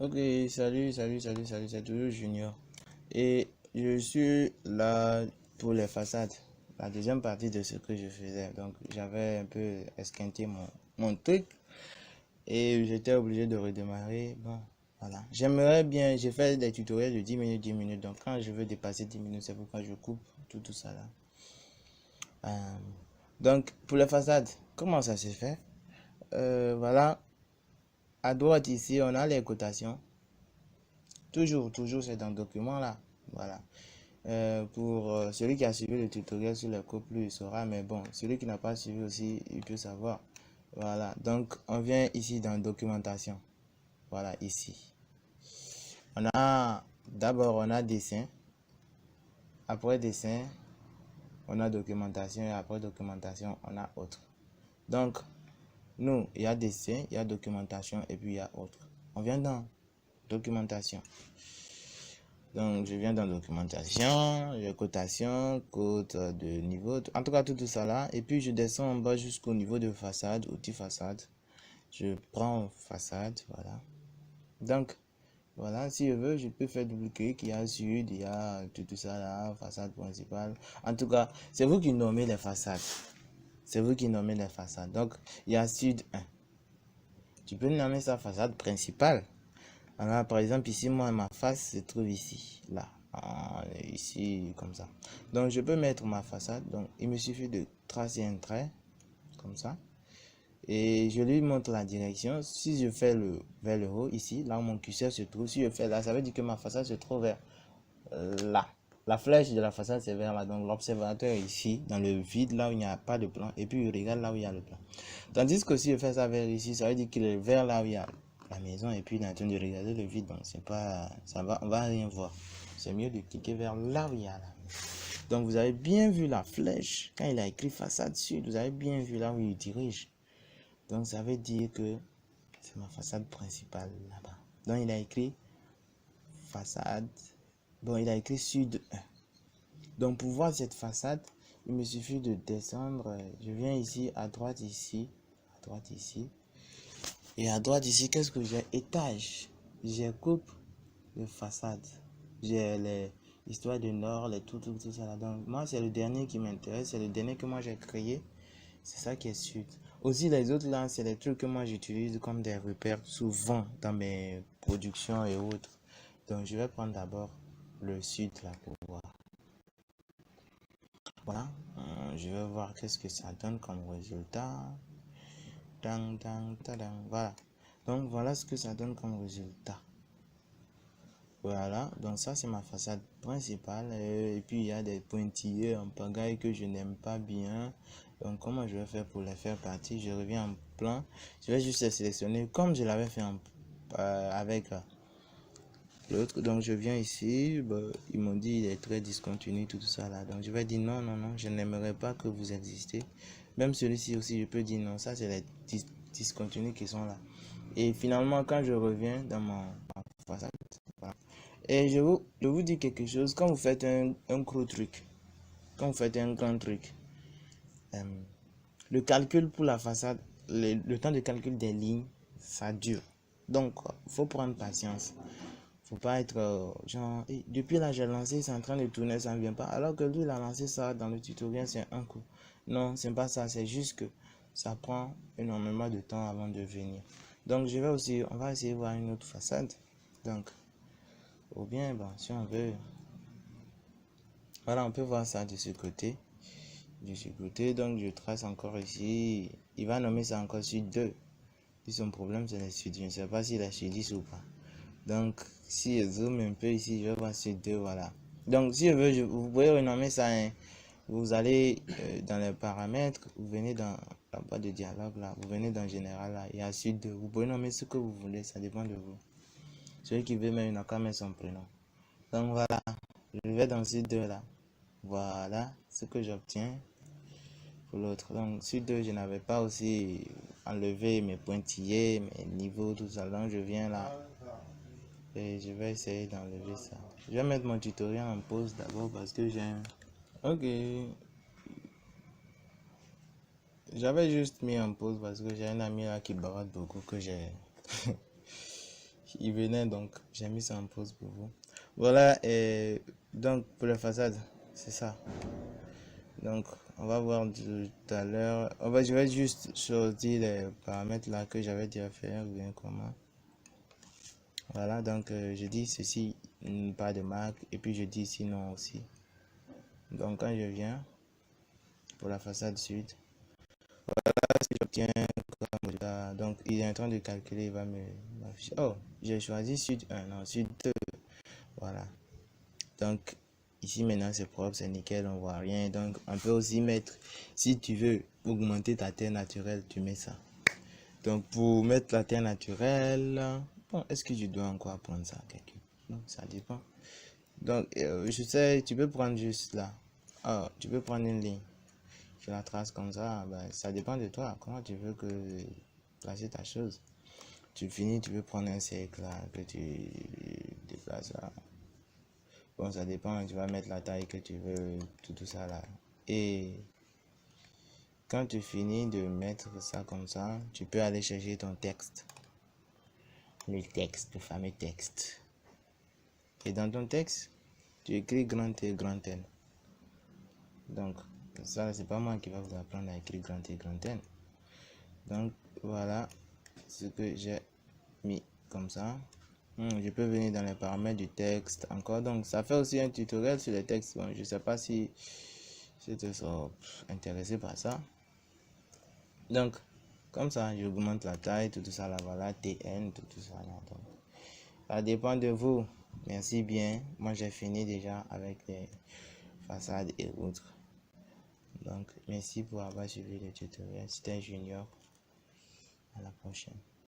Ok, salut, c'est toujours Junior. Et je suis là pour les façades, la deuxième partie de ce que je faisais. Donc, j'avais un peu esquinté mon truc et j'étais obligé de redémarrer. Bon, voilà. J'aimerais bien, j'ai fait des tutoriels de 10 minutes, 10 minutes. Donc, quand je veux dépasser 10 minutes, c'est pourquoi je coupe tout ça là. Euh, donc, pour les façades, comment ça se fait? Voilà, à droite ici, on a les cotations. Toujours, c'est dans le document là. Voilà. Pour celui qui a suivi le tutoriel sur les couples, il saura, mais bon, celui qui n'a pas suivi aussi, il peut savoir. Voilà, donc on vient ici dans documentation. Voilà, ici. D'abord, on a dessin. Après dessin, on a documentation. Et après documentation, on a autre. Donc, nous, il y a dessin, il y a documentation et puis il y a autre. On vient dans documentation. Donc, je viens dans documentation, j'ai cotation, cote de niveau, en tout cas tout ça là. Et puis, je descends en bas jusqu'au niveau de façade, outil façade. Je prends façade, voilà. Donc, voilà, si je veux, je peux faire double-clic. Il y a sud, il y a tout ça là, façade principale. En tout cas, c'est vous qui nommez les façades. C'est vous qui nommez les façades. Donc, il y a sud 1. Tu peux nommer sa façade principale. Alors, par exemple, ici, moi, ma face se trouve ici, là, ici, comme ça. Donc, je peux mettre ma façade. Donc, il me suffit de tracer un trait, comme ça. Et je lui montre la direction. Si je fais vers le haut, ici, là où mon curseur se trouve, si je fais là, ça veut dire que ma façade se trouve vers là. La flèche de la façade, c'est vers là. Donc, l'observateur est ici, dans le vide, là où il n'y a pas de plan. Et puis, il regarde là où il y a le plan. Tandis que si je fais ça vers ici, ça veut dire qu'il est vers là où il y a la maison et puis il est en train de regarder le vide. Donc, c'est pas, on va rien voir. C'est mieux de cliquer vers là où il y a la maison. Donc, vous avez bien vu la flèche. Quand il a écrit façade sud, vous avez bien vu là où il dirige. Donc, ça veut dire que c'est ma façade principale là-bas. Donc, il a écrit façade. Bon, il a écrit sud 1. Donc, pour voir cette façade, il me suffit de descendre. Je viens ici, à droite ici. À droite ici. Et à droite ici, qu'est-ce que j'ai? Étage. J'ai coupe de façade. J'ai les histoires du nord, les tout ça là. Donc, moi, c'est le dernier qui m'intéresse. C'est le dernier que moi j'ai créé. C'est ça qui est sud. Aussi, les autres là, c'est les trucs que moi j'utilise comme des repères souvent dans mes productions et autres. Donc, je vais prendre d'abord le sud là pour voir. Voilà. Je vais voir qu'est-ce que ça donne comme résultat. Voilà. Donc, voilà ce que ça donne comme résultat. Voilà, donc ça c'est ma façade principale. Et puis il y a des pointillés en pagaille que je n'aime pas bien. Donc comment je vais faire pour les faire partir? Je reviens en plan. Je vais juste les sélectionner comme je l'avais fait avec l'autre. Donc je viens ici. Bah, ils m'ont dit il est très discontinu, tout ça là. Donc je vais dire non, je n'aimerais pas que vous existez. Même celui-ci aussi, je peux dire non. Ça c'est les discontinus qui sont là. Et finalement, quand je reviens dans ma façade, voilà. Et je vous dis quelque chose, quand vous faites un gros truc, quand vous faites un grand truc, le calcul pour la façade, le temps de calcul des lignes, ça dure. Donc, il faut prendre patience. Faut pas être genre, depuis là j'ai lancé, c'est en train de tourner, ça ne vient pas. Alors que lui, il a lancé ça dans le tutoriel, c'est un coup. Non, c'est pas ça, c'est juste que ça prend énormément de temps avant de venir. Donc, on va essayer de voir une autre façade. Donc, ou bien, bon, si on veut, voilà, on peut voir ça de ce côté. De ce côté, donc je trace encore ici. Il va nommer ça encore sud 2. Et son problème, c'est le sud. Je ne sais pas s'il a sud 10 ou pas. Donc, si je zoome un peu ici, je vais voir sud 2, voilà. Donc, si je veux, vous pouvez renommer ça. Hein. Vous allez dans les paramètres, vous venez dans la boîte de dialogue là, vous venez dans général là, il y a sud 2. Vous pouvez nommer ce que vous voulez, ça dépend de vous. Celui qui veut même, il n'a qu'à mettre son prénom. Donc, voilà. Je vais dans sud 2 là. Voilà ce que j'obtiens pour l'autre. Donc, sur 2, je n'avais pas aussi enlevé mes pointillés, mes niveaux, tout ça. Donc, je viens là et je vais essayer d'enlever ça. Je vais mettre mon tutoriel en pause d'abord parce que j'ai un... Ok. J'avais juste mis en pause parce que j'ai un ami là qui barade beaucoup que j'ai... il venait, donc j'ai mis ça en pause pour vous. Voilà, et donc pour la façade, c'est ça. Donc on va voir tout à l'heure. Je vais juste choisir les paramètres là que j'avais déjà fait ou bien comment. Voilà, donc je dis ceci, pas de marque, et puis je dis ici non aussi. Donc quand je viens pour la façade sud, voilà ce que j'obtiens comme résultat. Donc il est en train de calculer, il va me m'afficher. Oh, j'ai choisi sud 1, non, sud 2. Voilà. Donc ici maintenant c'est propre, c'est nickel, on voit rien. Donc on peut aussi mettre, si tu veux augmenter ta terre naturelle, tu mets ça. Donc pour mettre la terre naturelle, bon, est-ce que je dois encore apprendre ça à quelqu'un? Non, ça dépend. Donc je sais, tu peux prendre juste là. Oh, tu peux prendre une ligne. Tu la traces comme ça, ben, ça dépend de toi. Comment tu veux que placer ta chose. Tu finis, tu peux prendre un cercle là, que tu déplaces là. Bon, ça dépend, tu vas mettre la taille que tu veux, tout ça là. Et quand tu finis de mettre ça comme ça, tu peux aller chercher ton texte. Le fameux texte. Et dans ton texte, tu écris grand T, grand N. Donc, ça, c'est pas moi qui va vous apprendre à écrire grand T, grand N. Donc, voilà ce que j'ai mis comme ça. Je peux venir dans les paramètres du texte encore. Donc, ça fait aussi un tutoriel sur les textes. Bon, je sais pas si tu seras intéressé par ça. Donc, comme ça, j'augmente la taille, tout ça là, voilà, TN, tout ça là. Donc, ça dépend de vous. Merci bien. Moi, j'ai fini déjà avec les façades et autres. Donc, merci pour avoir suivi le tutoriel. C'était Junior. À la prochaine.